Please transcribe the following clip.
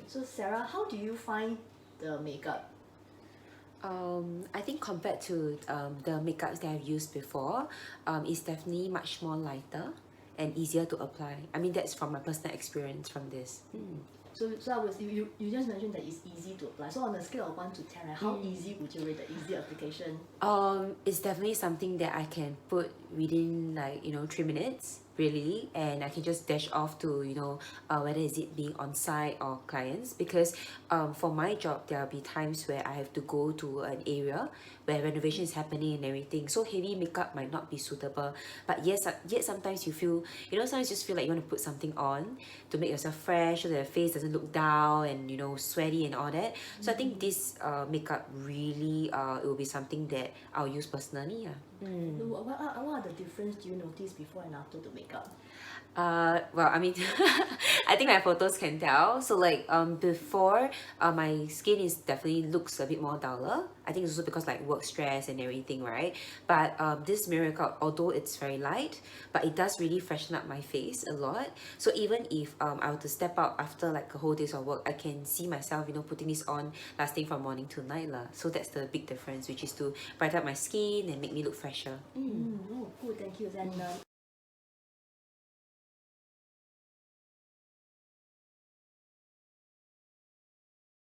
So Sarah, how do you find the makeup? I think compared to the makeups that I've used before, it's definitely much more lighter and easier to apply. I mean, that's from my personal experience from this. So I was you just mentioned that it's easy to apply. So on a scale of 1 to 10, right, how easy would you rate the easy application? It's definitely something that I can put within 3 minutes really, and I can just dash off to whether is it being on site or clients, because for my job there'll be times where I have to go to an area where renovation is happening and everything, so heavy makeup might not be suitable. But yes, yet sometimes you feel, sometimes you just feel like you want to put something on to make yourself fresh so that your face doesn't look down and sweaty and all that. So I think this makeup really it will be something that I'll use personally. What are the difference do you notice before and after the makeup? Well, I mean, I think my photos can tell. So like before, my skin is definitely looks a bit more duller. I think it's also because like work stress and everything, right? But this mirror makeup, although it's very light, but it does really freshen up my face a lot. So even if I were to step out after like a whole day's of work, I can see myself, putting this on, lasting from morning to night lah. So that's the big difference, which is to brighten up my skin and make me look fresher. Oh, good, thank you. And